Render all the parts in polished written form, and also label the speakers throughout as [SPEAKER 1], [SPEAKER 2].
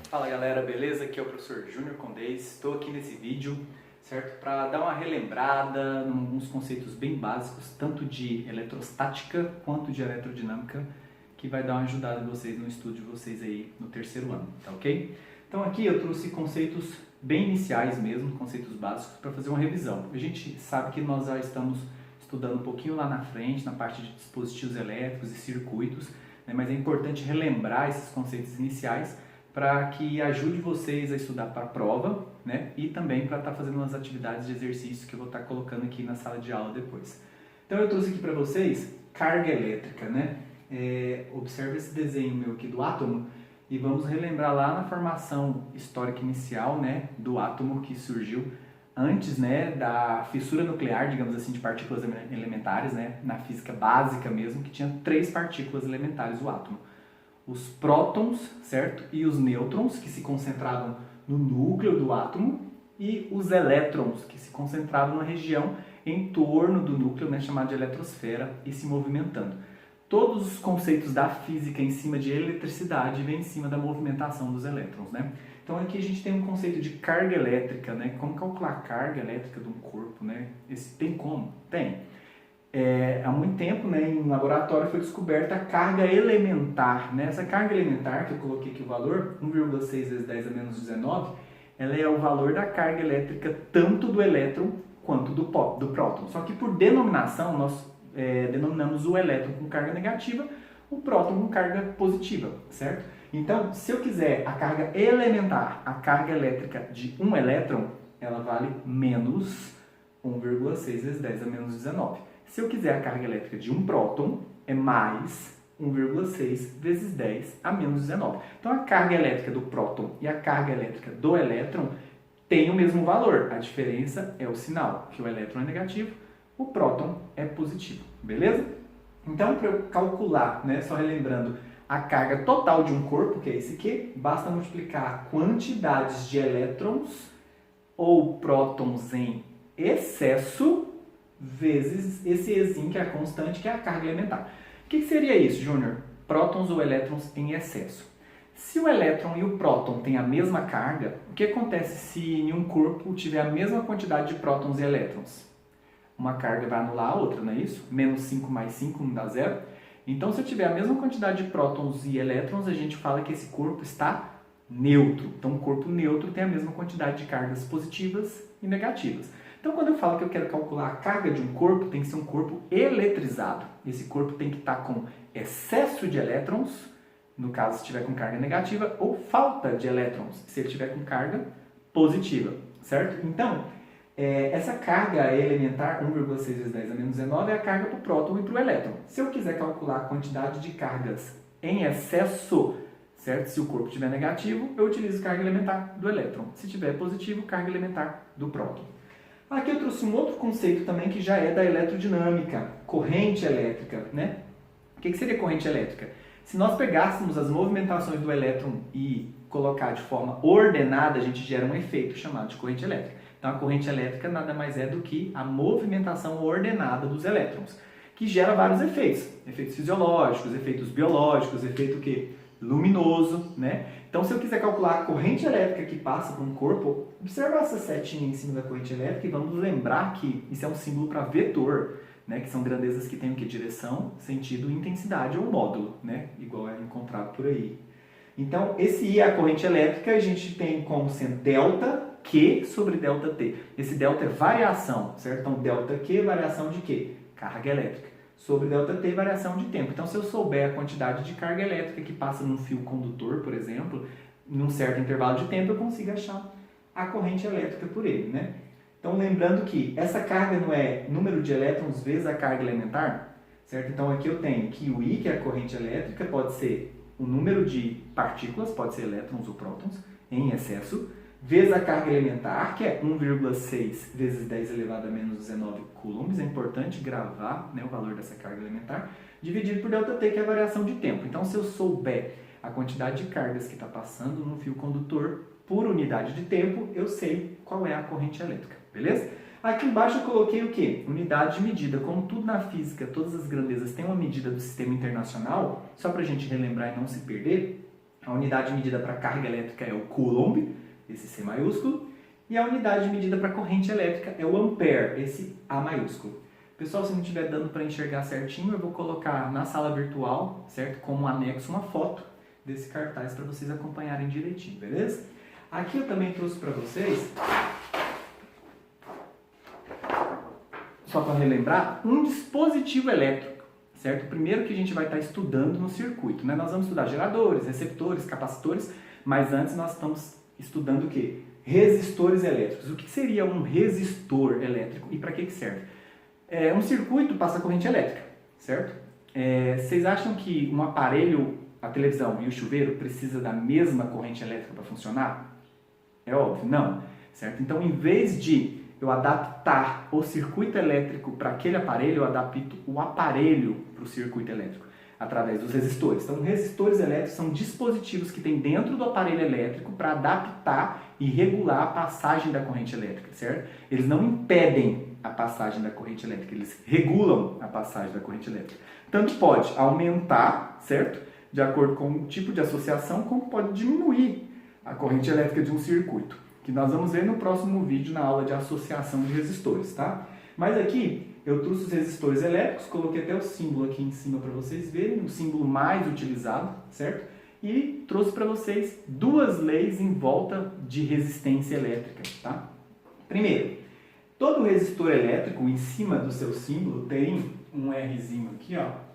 [SPEAKER 1] Fala galera, beleza? Aqui é o professor Júnior Condez. Estou aqui nesse vídeo, certo? Para dar uma relembrada em alguns conceitos bem básicos, tanto de eletrostática quanto de eletrodinâmica, que vai dar uma ajudada em vocês no estudo de vocês aí no terceiro ano, tá ok? Então aqui eu trouxe conceitos bem iniciais mesmo, conceitos básicos, para fazer uma revisão. A gente sabe que nós já estamos estudando um pouquinho lá na frente, na parte de dispositivos elétricos e circuitos, né? Mas é importante relembrar esses conceitos iniciais para que ajude vocês a estudar para a prova, né? E também para estar fazendo umas atividades de exercício que eu vou estar colocando aqui na sala de aula depois. Então eu trouxe aqui para vocês carga elétrica, né? Observe esse desenho meu aqui do átomo e vamos relembrar lá na formação histórica inicial, né, do átomo que surgiu antes, né, da fissura nuclear, digamos assim, de partículas elementares, né, na física básica mesmo, que tinha 3 partículas elementares o átomo. Os prótons, certo? E os nêutrons, que se concentravam no núcleo do átomo, e os elétrons, que se concentravam na região em torno do núcleo, né, chamada de eletrosfera, e se movimentando. Todos os conceitos da física em cima de eletricidade vêm em cima da movimentação dos elétrons, né? Então aqui a gente tem um conceito de carga elétrica, né? Como calcular a carga elétrica de um corpo, né? Tem como? Tem. Há muito tempo, né, em um laboratório foi descoberta a carga elementar, né? Essa carga elementar, que eu coloquei aqui o valor, 1,6 vezes 10 a menos 19, ela é o valor da carga elétrica tanto do elétron quanto do próton. Só que por denominação, nós denominamos o elétron com carga negativa, o próton com carga positiva, certo? Então, se eu quiser a carga elementar, a carga elétrica de um elétron, ela vale menos 1,6 vezes 10 a menos 19. Se eu quiser a carga elétrica de um próton, é mais 1,6 vezes 10 a menos 19. Então, a carga elétrica do próton e a carga elétrica do elétron têm o mesmo valor. A diferença é o sinal, que o elétron é negativo, o próton é positivo, beleza? Então, para eu calcular, né, só relembrando, a carga total de um corpo, que é esse aqui, basta multiplicar quantidades de elétrons ou prótons em excesso vezes esse Ezinho, que é a constante, que é a carga elementar. O que seria isso, Júnior? Prótons ou elétrons em excesso. Se o elétron e o próton têm a mesma carga, o que acontece se em um corpo tiver a mesma quantidade de prótons e elétrons? Uma carga vai anular a outra, não é isso? Menos 5 mais 5 não dá zero. Então, se eu tiver a mesma quantidade de prótons e elétrons, a gente fala que esse corpo está neutro. Então, um corpo neutro tem a mesma quantidade de cargas positivas e negativas. Então, quando eu falo que eu quero calcular a carga de um corpo, tem que ser um corpo eletrizado. Esse corpo tem que estar com excesso de elétrons, no caso, se estiver com carga negativa, ou falta de elétrons, se ele estiver com carga positiva, certo? Então, essa carga elementar, 1,6 vezes 10 a menos 19, é a carga para o próton e para o elétron. Se eu quiser calcular a quantidade de cargas em excesso, certo? Se o corpo estiver negativo, eu utilizo carga elementar do elétron. Se estiver positivo, carga elementar do próton. Aqui eu trouxe um outro conceito também que já é da eletrodinâmica, corrente elétrica, né? O que seria corrente elétrica? Se nós pegássemos as movimentações do elétron e colocar de forma ordenada, a gente gera um efeito chamado de corrente elétrica. Então, a corrente elétrica nada mais é do que a movimentação ordenada dos elétrons, que gera vários efeitos. Efeitos fisiológicos, efeitos biológicos, efeito que luminoso, né? Então, se eu quiser calcular a corrente elétrica que passa por um corpo, observa essa setinha em cima da corrente elétrica e vamos lembrar que isso é um símbolo para vetor, né? Que são grandezas que têm o que? Direção, sentido, intensidade ou módulo, né? Igual é encontrado por aí. Então, esse I é a corrente elétrica, a gente tem como sendo delta Q sobre delta T. Esse delta é variação, certo? Então, delta Q, variação de quê? Carga elétrica. Sobre delta T, variação de tempo. Então, se eu souber a quantidade de carga elétrica que passa num fio condutor, por exemplo, num certo intervalo de tempo, eu consigo achar a corrente elétrica por ele, né? Então, lembrando que essa carga não é número de elétrons vezes a carga elementar, certo? Então, aqui eu tenho que o I, que é a corrente elétrica, pode ser o número de partículas, pode ser elétrons ou prótons, em excesso, vezes a carga elementar, que é 1,6 vezes 10 elevado a menos 19 coulombs. É importante gravar, né, o valor dessa carga elementar, dividido por ΔT, que é a variação de tempo. Então, se eu souber a quantidade de cargas que está passando no fio condutor por unidade de tempo, eu sei qual é a corrente elétrica, beleza? Aqui embaixo eu coloquei o quê? Unidade de medida. Como tudo na física, todas as grandezas têm uma medida do sistema internacional, só para a gente relembrar e não se perder, a unidade de medida para carga elétrica é o Coulomb, esse C maiúsculo, e a unidade de medida para corrente elétrica é o Ampere, esse A maiúsculo. Pessoal, se não estiver dando para enxergar certinho, eu vou colocar na sala virtual, certo? Como anexo uma foto desse cartaz para vocês acompanharem direitinho, beleza? Aqui eu também trouxe para vocês, só para relembrar, um dispositivo elétrico, certo? O primeiro que a gente vai estar estudando no circuito, né? Nós vamos estudar geradores, receptores, capacitores, mas antes nós estamos estudando o quê? Resistores elétricos. O que seria um resistor elétrico e para que serve? Um circuito passa corrente elétrica, certo? Vocês acham que um aparelho, a televisão e o chuveiro precisa da mesma corrente elétrica para funcionar? É óbvio, não, certo? Então, em vez de eu adaptar o circuito elétrico para aquele aparelho, eu adapto o aparelho para o circuito elétrico através dos resistores. Então, resistores elétricos são dispositivos que tem dentro do aparelho elétrico para adaptar e regular a passagem da corrente elétrica, certo? Eles não impedem a passagem da corrente elétrica, eles regulam a passagem da corrente elétrica. Tanto pode aumentar, certo? De acordo com o tipo de associação, como pode diminuir a corrente elétrica de um circuito, que nós vamos ver no próximo vídeo na aula de associação de resistores, tá? Mas aqui eu trouxe os resistores elétricos, coloquei até o símbolo aqui em cima para vocês verem, o símbolo mais utilizado, certo? E trouxe para vocês duas leis em volta de resistência elétrica, tá? Primeiro, todo resistor elétrico em cima do seu símbolo tem um Rzinho aqui, ó,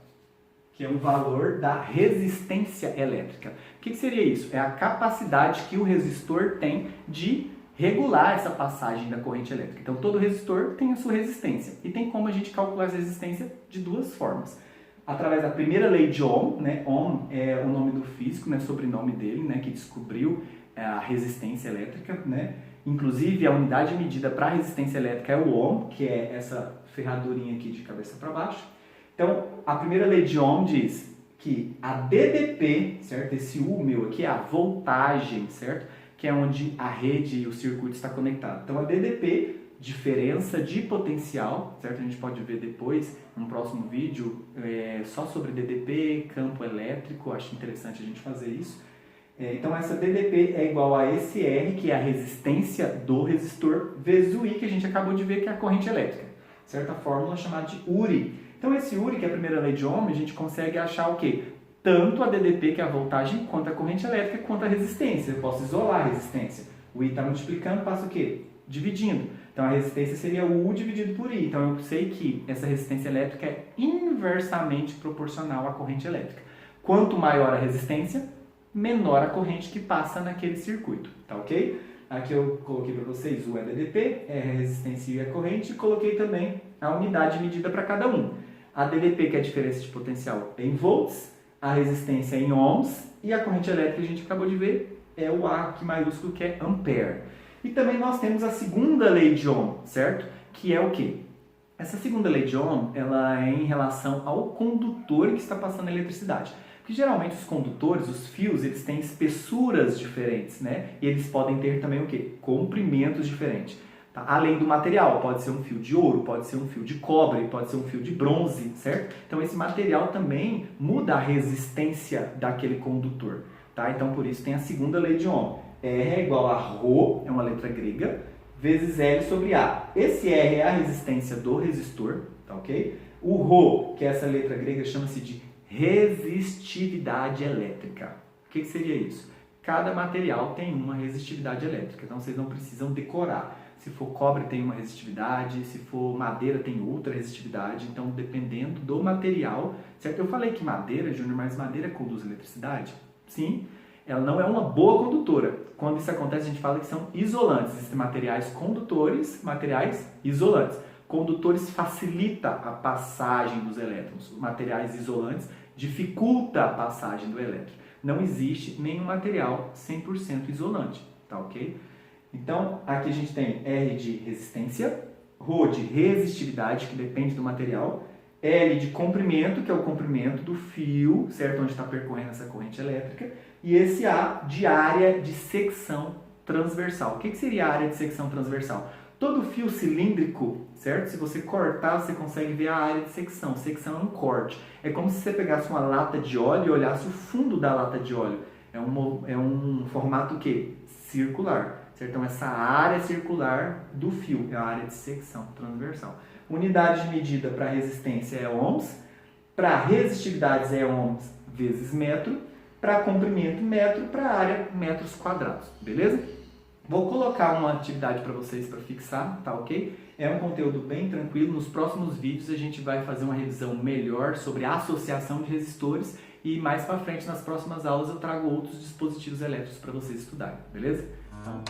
[SPEAKER 1] que é o valor da resistência elétrica. O que seria isso? É a capacidade que o resistor tem de regular essa passagem da corrente elétrica. Então, todo resistor tem a sua resistência. E tem como a gente calcular essa resistência de duas formas. Através da primeira lei de Ohm, né? Ohm é o nome do físico, né? Sobrenome dele, né? Que descobriu a resistência elétrica, né? Inclusive, a unidade medida para a resistência elétrica é o Ohm, que é essa ferradurinha aqui de cabeça para baixo. Então, a primeira lei de Ohm diz que a DDP, certo? Esse U meu aqui é a voltagem, certo? Que é onde a rede e o circuito está conectado. Então, a DDP, diferença de potencial, certo? A gente pode ver depois, num próximo vídeo, só sobre DDP, campo elétrico, acho interessante a gente fazer isso. Então, essa DDP é igual a esse R, que é a resistência do resistor, vezes o I, que a gente acabou de ver, que é a corrente elétrica. Certa fórmula chamada de URI. Então, esse URI, que é a primeira lei de Ohm, a gente consegue achar o quê? Tanto a DDP, que é a voltagem, quanto a corrente elétrica, quanto a resistência. Eu posso isolar a resistência. O I está multiplicando, passa o quê? Dividindo. Então, a resistência seria o U dividido por I. Então, eu sei que essa resistência elétrica é inversamente proporcional à corrente elétrica. Quanto maior a resistência, menor a corrente que passa naquele circuito. Tá ok? Aqui eu coloquei para vocês o DDP, é a resistência e a corrente, e coloquei também a unidade medida para cada um. A DDP, que é a diferença de potencial, é em volts, a resistência é em ohms, e a corrente elétrica que a gente acabou de ver é o A aqui maiúsculo, que é ampere. E também nós temos a segunda lei de Ohm, certo? Que é o quê? Essa segunda lei de Ohm, ela é em relação ao condutor que está passando a eletricidade. Porque geralmente os condutores, os fios, eles têm espessuras diferentes, né? E eles podem ter também o quê? Comprimentos diferentes. Tá? Além do material, pode ser um fio de ouro, pode ser um fio de cobre, pode ser um fio de bronze, certo? Então esse material também muda a resistência daquele condutor, tá? Então por isso tem a segunda lei de Ohm. R é igual a Rho, é uma letra grega, vezes L sobre A. Esse R é a resistência do resistor, tá ok? O Rho, que é essa letra grega, chama-se de resistividade elétrica. O que seria isso? Cada material tem uma resistividade elétrica, então vocês não precisam decorar. Se for cobre tem uma resistividade, se for madeira tem outra resistividade, então dependendo do material, certo? Eu falei que madeira, Júnior, mas madeira conduz eletricidade? Sim, ela não é uma boa condutora. Quando isso acontece, a gente fala que são isolantes. Existem materiais condutores, materiais isolantes. Condutores facilita a passagem dos elétrons, materiais isolantes dificulta a passagem do elétron. Não existe nenhum material 100% isolante, tá ok? Então, aqui a gente tem R de resistência, Rho de resistividade, que depende do material, L de comprimento, que é o comprimento do fio, certo? Onde está percorrendo essa corrente elétrica, e esse A de área de secção transversal. O que seria a área de secção transversal? Todo fio cilíndrico, certo? Se você cortar, você consegue ver a área de secção. Secção é um corte. É como se você pegasse uma lata de óleo e olhasse o fundo da lata de óleo. É um formato o quê? Circular, certo? Então essa área circular do fio é a área de secção transversal. Unidade de medida para resistência é ohms, para resistividades é ohms vezes metro, para comprimento metro, para área metros quadrados, beleza? Vou colocar uma atividade para vocês para fixar, tá ok? É um conteúdo bem tranquilo. Nos próximos vídeos a gente vai fazer uma revisão melhor sobre a associação de resistores e mais para frente nas próximas aulas eu trago outros dispositivos elétricos para vocês estudarem, beleza? Então...